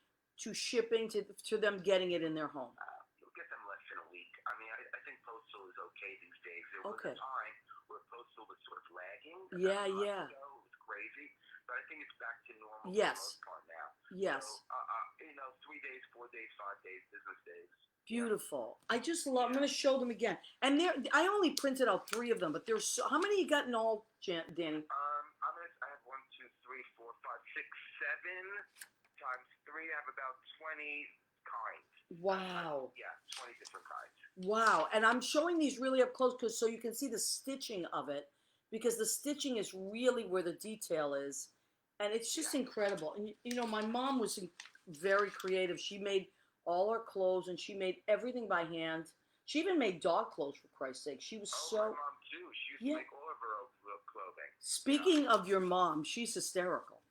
A: to shipping to them getting it in their home?
B: You'll get them less than a week. I mean, I think postal is okay these days. There was a time where postal was sort of lagging.
A: Yeah.
B: It was crazy, but I think it's back to normal
A: yes.
B: for the most part now.
A: Yes.
B: So, 3 days, 4 days, 5 days, business days.
A: Beautiful. I just love. I'm going to show them again. And I only printed out 3 of them, but there's how many you got in all, Danny?
B: I have 1, 2, 3, 4, 5, 6, 7 times 3. I have about 20 kinds.
A: Wow.
B: 20 different kinds.
A: Wow. And I'm showing these really up close so you can see the stitching of it, because the stitching is really where the detail is, and it's just incredible. And my mom was very creative. She made all her clothes, and she made everything by hand. She even made dog clothes, for Christ's sake. She was so.
B: My mom too. She used to make all of her own clothing.
A: Speaking of your mom, she's hysterical.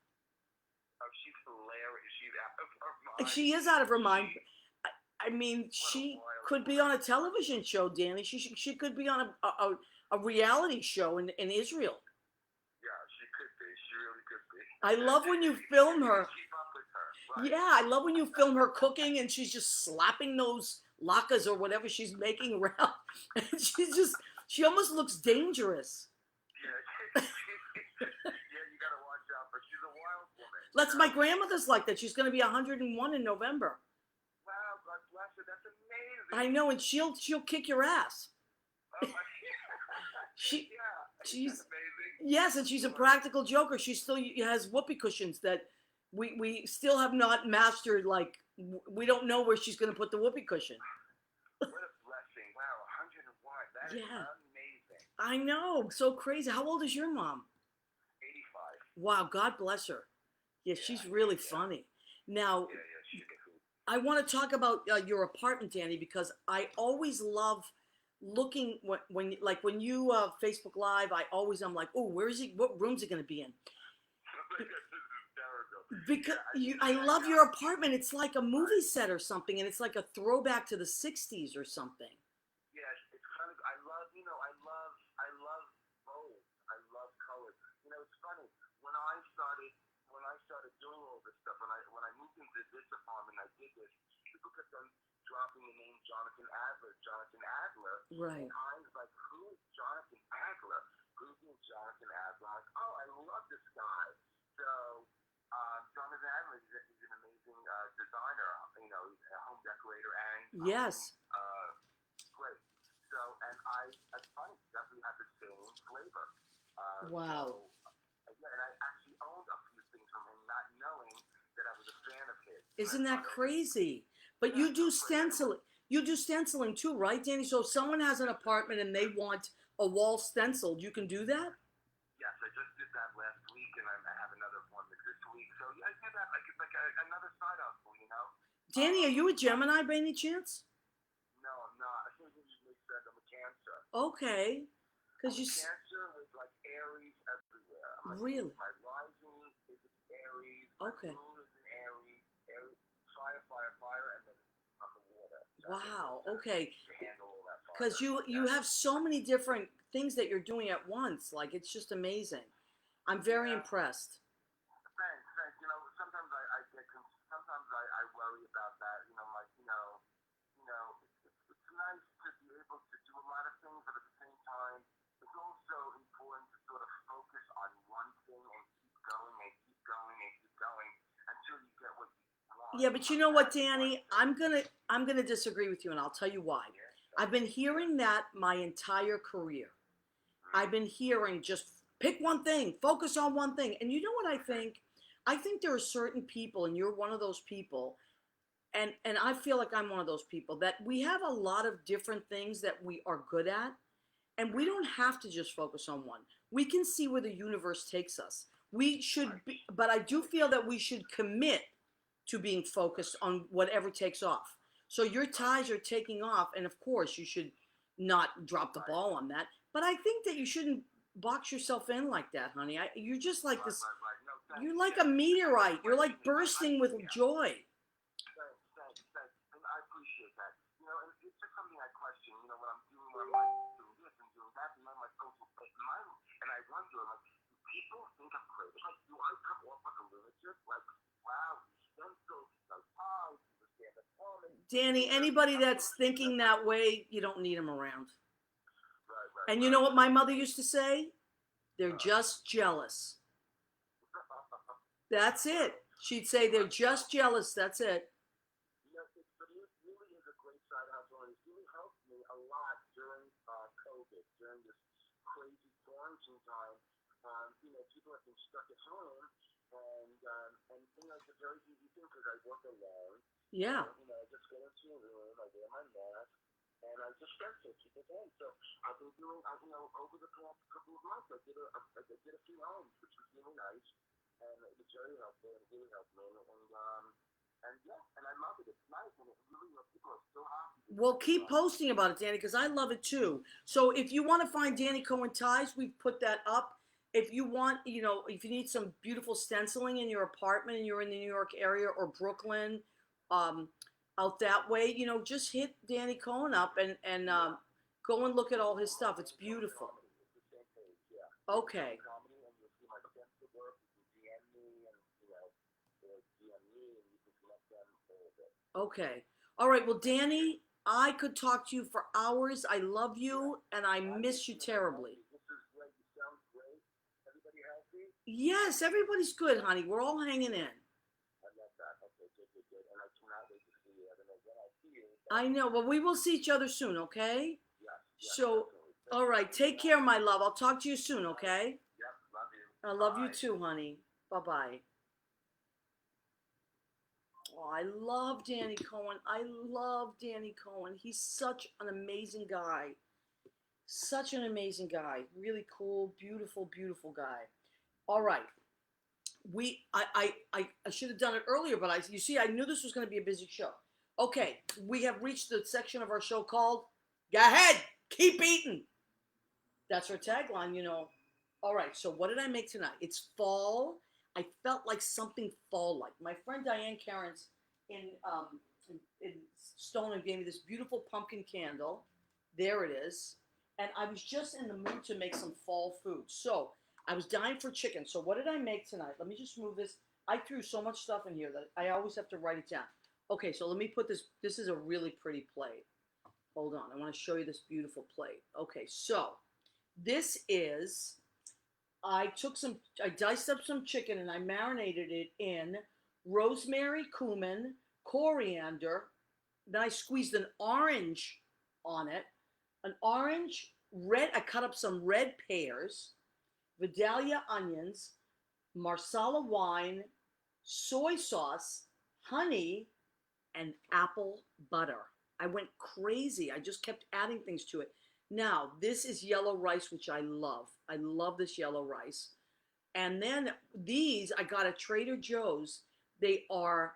B: Oh, she's hilarious. She's out of her mind.
A: She is out of her mind. I mean, she could be on a television show, Danny. She could be on a reality show in Israel.
B: Yeah, she could be. She really could be.
A: I love when you film her.
B: Keep up with her. Right.
A: Yeah, I love when you film her cooking and she's just slapping those latkes or whatever she's making around. And she almost looks dangerous.
B: Yeah, you gotta watch out, but she's a wild woman.
A: That's my grandmother's like that. She's going to be 101 in November.
B: Wow, God bless her. That's amazing.
A: I know, and she'll kick your ass.
B: Oh my
A: she's
B: amazing.
A: Yes, and she's a practical joker. She still has whoopee cushions that we still have not mastered. Like, we don't know where she's going to put the whoopee cushion.
B: What a blessing! Wow, 101. That is amazing.
A: I know, so crazy. How old is your mom?
B: 85.
A: Wow, God bless her. Yeah, she's really funny. Now, I want to talk about your apartment, Danny, because I always love looking when you Facebook Live. I'm like, oh, where is he? What room's he going to be in? Because I love your apartment. It's like a movie set or something, and it's like a throwback to the '60s or something.
B: Yes, it's kind of. I love bold. I love colors. It's funny when I started doing all this stuff. When I moved into this apartment, I did this. People kept on dropping the name Jonathan Adler.
A: Right.
B: And I was like, who is Jonathan Adler? Googling Jonathan Adler. I'm like, oh, I love this guy. So, Jonathan Adler is an amazing designer. He's a home decorator and
A: yes.
B: Great. So, and it's funny, definitely have the same flavor.
A: Wow.
B: So, and I actually owned a few things from him, not knowing.
A: Isn't that crazy? But you do stenciling. You do stenciling too, right, Danny? So if someone has an apartment and they want a wall stenciled, you can do that?
B: Yes, I just did that last week, and I have another appointment this week. So yeah, I do that like it's like another side hustle, you know.
A: Danny, are you a Gemini by any chance?
B: No, I'm not. I think you make sense. I'm a Cancer.
A: Okay.
B: I'm
A: Because
B: a
A: you
B: Cancer with like Aries everywhere. I'm like
A: really.
B: my rising is in Aries, my
A: Okay.
B: moon is in Aries, Aries, fire, fire, fire, and then I'm the water. So
A: Wow. Okay.
B: to handle all that fire.
A: Because you have so many different things that you're doing at once. Like it's just amazing. I'm very impressed.
B: Thanks, thanks. You know, sometimes I get, sometimes I worry about that. You know, like it's nice to be able to do a lot of things, but at the same time, it's also important to sort of focus on one thing and keep going and keep going and keep going until you get what you want.
A: Yeah, but you know what, Danny? I'm gonna disagree with you, and I'll tell you why. I've been hearing that my entire career. I've been hearing just pick one thing, focus on one thing. And you know what I think? I think there are certain people, and you're one of those people, and I feel like I'm one of those people that we have a lot of different things that we are good at, and we don't have to just focus on one. We can see where the universe takes us. We should be, but I do feel that we should commit to being focused on whatever takes off. So your ties are taking off, and of course you should not drop the ball on that. But I think that you shouldn't box yourself in like that, honey. You're just like this.
B: No,
A: You're like a meteorite. You're like bursting with joy.
B: Thanks. And I appreciate that. You know, and it's just something I question. You know, when I'm doing, when I'm like doing this and doing that, and I'm like, oh, and I wonder, like, do people think I'm crazy? Like, do I come off like a lunatic? Like, wow, stencils, no ties, understand the farming.
A: Danny, anybody that's thinking that way, you don't need them around.
B: Right.
A: And you know what my mother used to say? They're just jealous. That's it. She'd say they're just jealous. That's it.
B: But it really is a great side hustle, and it really helped me a lot during COVID, during this crazy quarantine time. You know, people have been stuck at home, and you know, it's a very easy thing because I work alone.
A: Yeah.
B: You know, I just go into a room, I wear my mask, and I just stencil people's homes. So I've been doing, you know, over the past couple of months, I did a few homes, which was really nice, and it was very helpful and really helped me. And yeah, and I love it. It's nice, and it really, you know, people are so happy.
A: Well, keep posting about it, Danny, because I love it too. So if you want to find Danny Cohen ties, we've put that up. If you want, you know, if you need some beautiful stenciling in your apartment and you're in the New York area or Brooklyn, out that way, you know, just hit Danny Cohen up and go and look at all his stuff. It's beautiful. Okay. Okay. All right. Well, Danny, I could talk to you for hours. I love you and I miss you terribly. Yes, everybody's good, honey. We're all hanging in. I know, but we will see each other soon, okay? So, all right. Take care, my love. I'll talk to you soon, okay? I love you too, honey. Bye-bye. Oh, I love Danny Cohen. I love Danny Cohen. He's such an amazing guy. Such an amazing guy. Really cool, beautiful, beautiful guy. All right. I should have done it earlier, but you see, I knew this was going to be a busy show. Okay, we have reached the section of our show called "Go Ahead, Keep Eating." That's our tagline, you know. All right, so what did I make tonight? It's fall. I felt like something fall-like. My friend Diane Carens in Stoneham gave me this beautiful pumpkin candle. There it is. And I was just in the mood to make some fall food. So I was dying for chicken. So what did I make tonight? Let me just move this. I threw so much stuff in here that I always have to write it down. Okay, so let me put this. This is a really pretty plate. Hold on. I want to show you this beautiful plate. Okay, so this is, I diced up some chicken and I marinated it in rosemary, cumin, coriander. Then I squeezed an orange on it. An orange, red, I cut up some red pears, Vidalia onions, Marsala wine, soy sauce, honey and apple butter. I went crazy. I just kept adding things to it. Now, this is yellow rice, which I love. I love this yellow rice. And then these I got at Trader Joe's. They are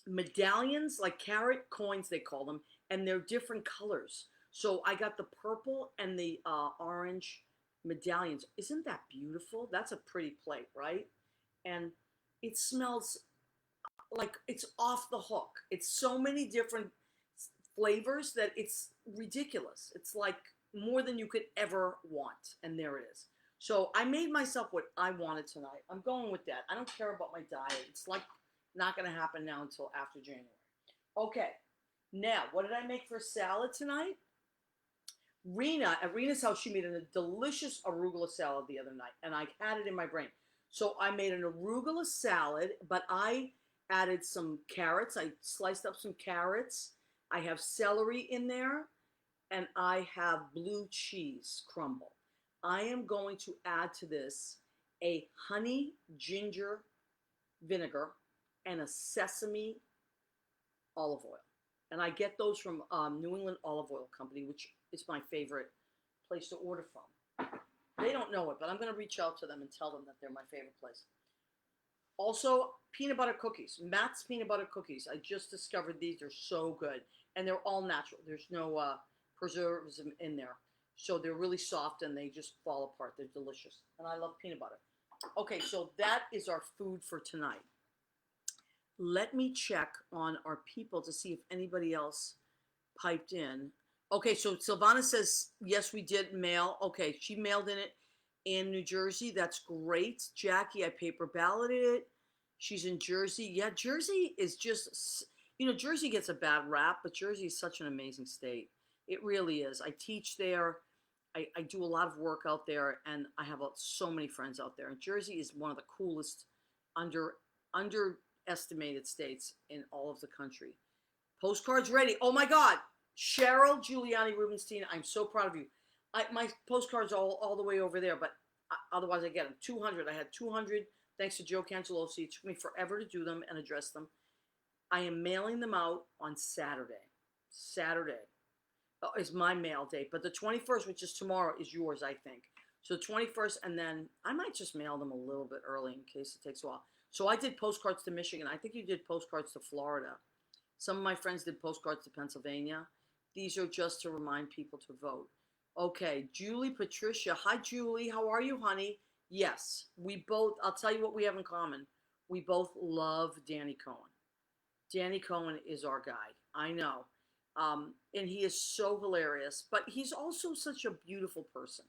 A: medallions, like carrot coins, they call them, and they're different colors. So I got the purple and the orange medallions. Isn't that beautiful? That's a pretty plate, right? And it smells like it's off the hook. It's so many different flavors that it's ridiculous. It's like more than you could ever want, and there it is. So I made myself what I wanted tonight. I'm going with that. I don't care about my diet. It's like not going to happen now until after January. Okay. Now, what did I make for salad tonight? Rena, at Rena's house, she made a delicious arugula salad the other night, and I had it in my brain. So I made an arugula salad, but I added some carrots. I sliced up some carrots. I have celery in there, and I have blue cheese crumble. I am going to add to this a honey ginger vinegar and a sesame olive oil. And I get those from New England Olive Oil Company, which is my favorite place to order from. They don't know it, but I'm going to reach out to them and tell them that they're my favorite place. Also, peanut butter cookies. Matt's peanut butter cookies. I just discovered these. They're so good. And they're all natural. There's no preservatives in there. So they're really soft and they just fall apart. They're delicious. And I love peanut butter. Okay, so that is our food for tonight. Let me check on our people to see if anybody else piped in. Okay, so Silvana says, yes, we did mail. Okay, she mailed in it in New Jersey. That's great. Jackie, I paper balloted it. She's in Jersey. Yeah, Jersey is just, Jersey gets a bad rap, but Jersey is such an amazing state. It really is. I teach there. I do a lot of work out there, and I have so many friends out there. And Jersey is one of the coolest underestimated states in all of the country. Postcards ready. Oh my God. Cheryl Giuliani Rubenstein, I'm so proud of you. My postcards are all the way over there, but otherwise I get them. 200. I had 200 thanks to Joe Cancelosi. It took me forever to do them and address them. I am mailing them out on Saturday. Saturday is my mail date, but the 21st, which is tomorrow, is yours, I think. So the 21st, and then I might just mail them a little bit early in case it takes a while. So I did postcards to Michigan. I think you did postcards to Florida. Some of my friends did postcards to Pennsylvania. These are just to remind people to vote. Okay, Julie Patricia. Hi, Julie. How are you, honey? Yes, we both, I'll tell you what we have in common. We both love Danny Cohen. Danny Cohen is our guy. I know. And he is so hilarious, but he's also such a beautiful person.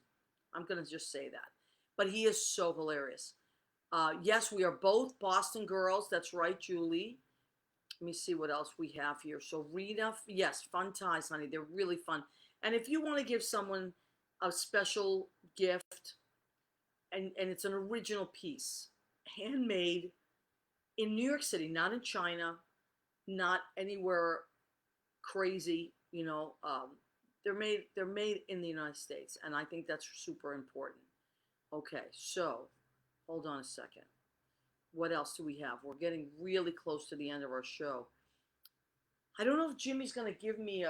A: I'm going to just say that. But he is so hilarious. Yes, we are both Boston girls. That's right, Julie. Let me see what else we have here. So Rita, yes, fun ties, honey. They're really fun. And if you want to give someone a special gift, and it's an original piece, handmade in New York City, not in China, not anywhere crazy, they're made in the United States, and I think that's super important. Okay, so hold on a second. What else do we have? We're getting really close to the end of our show. I don't know if Jimmy's going to give me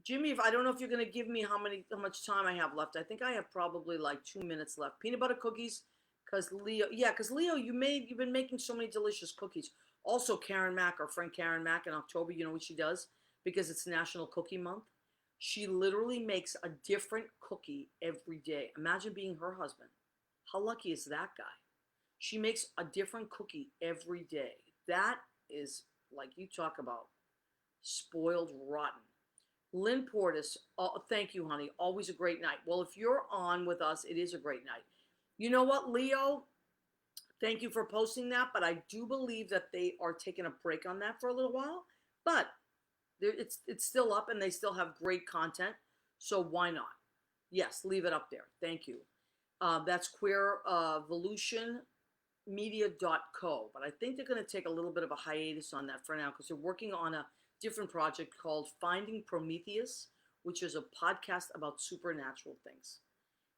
A: Jimmy, I don't know if you're going to give me how much time I have left. I think I have probably like 2 minutes left. Peanut butter cookies, because Leo, you've been making so many delicious cookies. Also, Karen Mack, our friend Karen Mack, in October, you know what she does? Because it's National Cookie Month. She literally makes a different cookie every day. Imagine being her husband. How lucky is that guy? She makes a different cookie every day. That is, like, you talk about spoiled rotten. Lynn Portis, thank you, honey. Always a great night. Well, if you're on with us, it is a great night. You know what, Leo? Thank you for posting that, but I do believe that they are taking a break on that for a little while. But it's still up, and they still have great content. So why not? Yes, leave it up there. Thank you. That's queervolutionmedia.co. But I think they're going to take a little bit of a hiatus on that for now because they're working on a different project called Finding Prometheus, which is a podcast about supernatural things.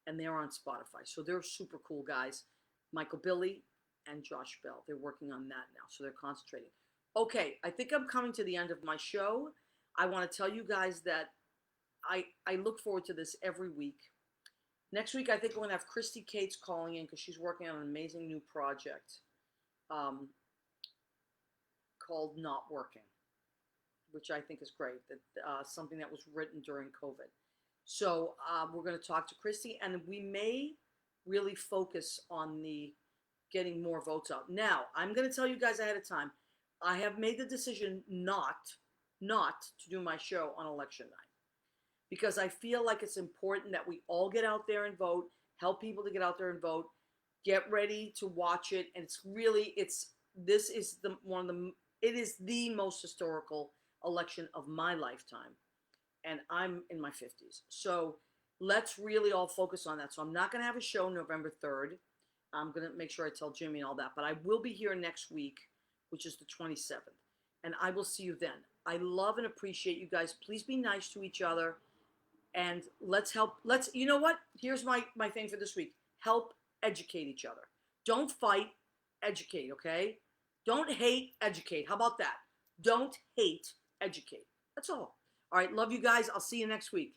A: And they're on Spotify. So they're super cool guys. Michael Billy and Josh Bell. They're working on that now. So they're concentrating. Okay, I think I'm coming to the end of my show. I want to tell you guys that I look forward to this every week. Next week, I think we're going to have Christy Cates calling in because she's working on an amazing new project um, called Not Working, which I think is great. That something that was written during COVID. So we're going to talk to Christy, and we may really focus on the getting more votes out. Now, I'm going to tell you guys ahead of time. I have made the decision not to do my show on election night because I feel like it's important that we all get out there and vote, help people to get out there and vote, get ready to watch it, and this is the one of the it is the most historical election of my lifetime, and I'm in my 50s. So let's really all focus on that. So I'm not going to have a show November 3rd. I'm going to make sure I tell Jimmy and all that, but I will be here next week, which is the 27th, and I will see you then. I love and appreciate you guys. Please be nice to each other, and let's help. You know what? Here's my thing for this week. Help educate each other. Don't fight, educate, okay? Don't hate, educate. How about that? Don't hate, educate. That's all. All right, love you guys. I'll see you next week.